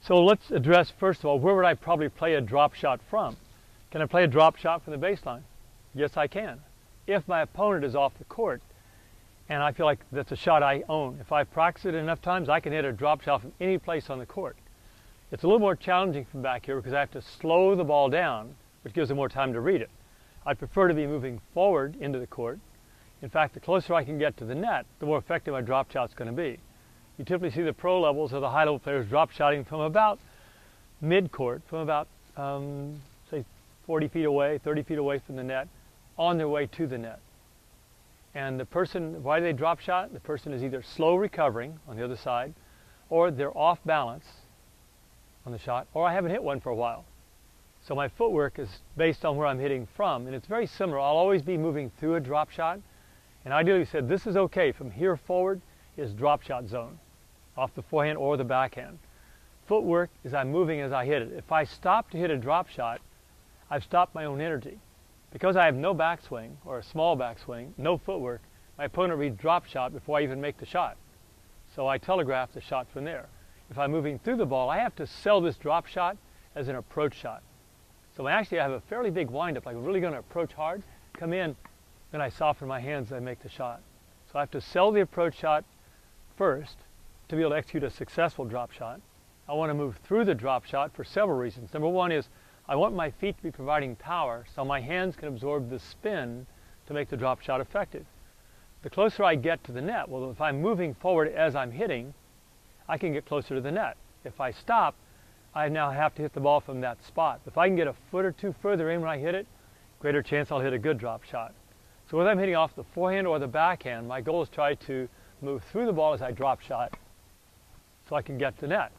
So let's address, first of all, where would I probably play a drop shot from? Can I play a drop shot from the baseline? Yes, I can. If my opponent is off the court and I feel like that's a shot I own. If I've practiced it enough times, I can hit a drop shot from any place on the court. It's a little more challenging from back here because I have to slow the ball down, which gives them more time to read it. I'd prefer to be moving forward into the court. In fact, the closer I can get to the net, the more effective my drop shot's going to be. You typically see the pro levels or the high level players drop shotting from about mid-court, from about, say, 40 feet away, 30 feet away from the net, on their way to the net. And the person, why do they drop shot? The person is either slow recovering on the other side, or they're off balance on the shot, or I haven't hit one for a while. So my footwork is based on where I'm hitting from, and it's very similar. I'll always be moving through a drop shot, and ideally said this is okay. From here forward is drop shot zone, off the forehand or the backhand. Footwork is I'm moving as I hit it. If I stop to hit a drop shot, I've stopped my own energy. Because I have no backswing, or a small backswing, no footwork, my opponent reads drop shot before I even make the shot. So I telegraph the shot from there. If I'm moving through the ball, I have to sell this drop shot as an approach shot. So actually I have a fairly big windup, like I'm really going to approach hard, come in, then I soften my hands and I make the shot. So I have to sell the approach shot first to be able to execute a successful drop shot. I want to move through the drop shot for several reasons. Number one is I want my feet to be providing power so my hands can absorb the spin to make the drop shot effective. The closer I get to the net, well, if I'm moving forward as I'm hitting, I can get closer to the net. If I stop, I now have to hit the ball from that spot. If I can get a foot or two further in when I hit it, greater chance I'll hit a good drop shot. So whether I'm hitting off the forehand or the backhand, my goal is to try to move through the ball as I drop shot so I can get to the net.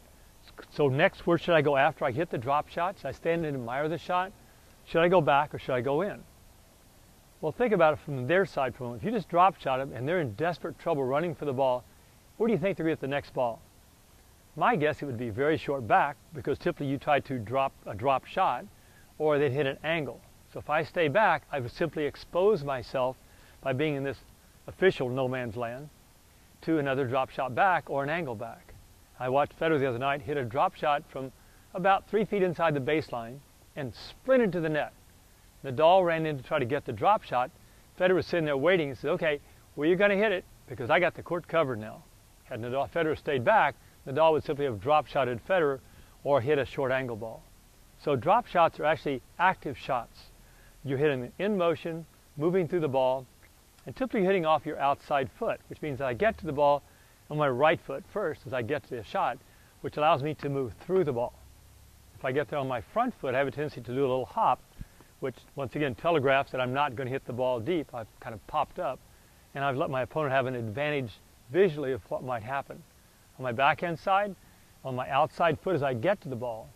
So next, where should I go after I hit the drop shot? Should I stand and admire the shot? Should I go back or should I go in? Well, think about it from their side for a moment. If you just drop shot them and they're in desperate trouble running for the ball, where do you think they're going to get the next ball? My guess it would be very short back because typically you try to drop a drop shot or they'd hit an angle. So if I stay back, I would simply expose myself by being in this official no man's land to another drop shot back or an angle back. I watched Federer the other night hit a drop shot from about 3 feet inside the baseline and sprinted to the net. Nadal ran in to try to get the drop shot. Federer was sitting there waiting and said, okay, where are you going to hit it? Because I got the court covered now. Had Federer stayed back, Nadal would simply have drop shotted Federer or hit a short angle ball. So drop shots are actually active shots. You're hitting in motion, moving through the ball, and typically hitting off your outside foot, which means that I get to the ball on my right foot first as I get to the shot, which allows me to move through the ball. If I get there on my front foot, I have a tendency to do a little hop, which once again telegraphs that I'm not going to hit the ball deep. I've kind of popped up, and I've let my opponent have an advantage visually of what might happen. On my backhand side, on my outside foot as I get to the ball,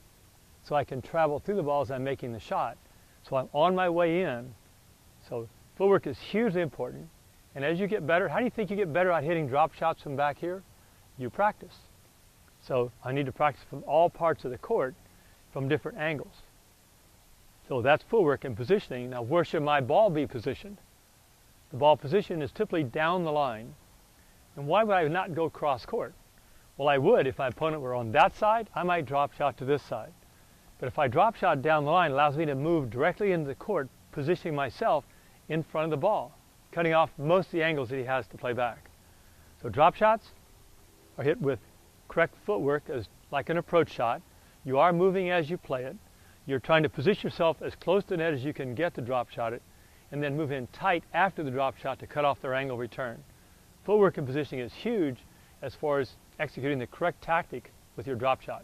so I can travel through the ball as I'm making the shot. So I'm on my way in. So footwork is hugely important. And as you get better, how do you think you get better at hitting drop shots from back here? You practice. So I need to practice from all parts of the court from different angles. So that's footwork and positioning. Now where should my ball be positioned? The ball position is typically down the line. And why would I not go cross court? Well, I would if my opponent were on that side. I might drop shot to this side. But if I drop shot down the line, it allows me to move directly into the court, positioning myself in front of the ball, cutting off most of the angles that he has to play back. So drop shots are hit with correct footwork as like an approach shot. You are moving as you play it. You're trying to position yourself as close to the net as you can get to drop shot it, and then move in tight after the drop shot to cut off their angle return. Footwork and positioning is huge as far as executing the correct tactic with your drop shot.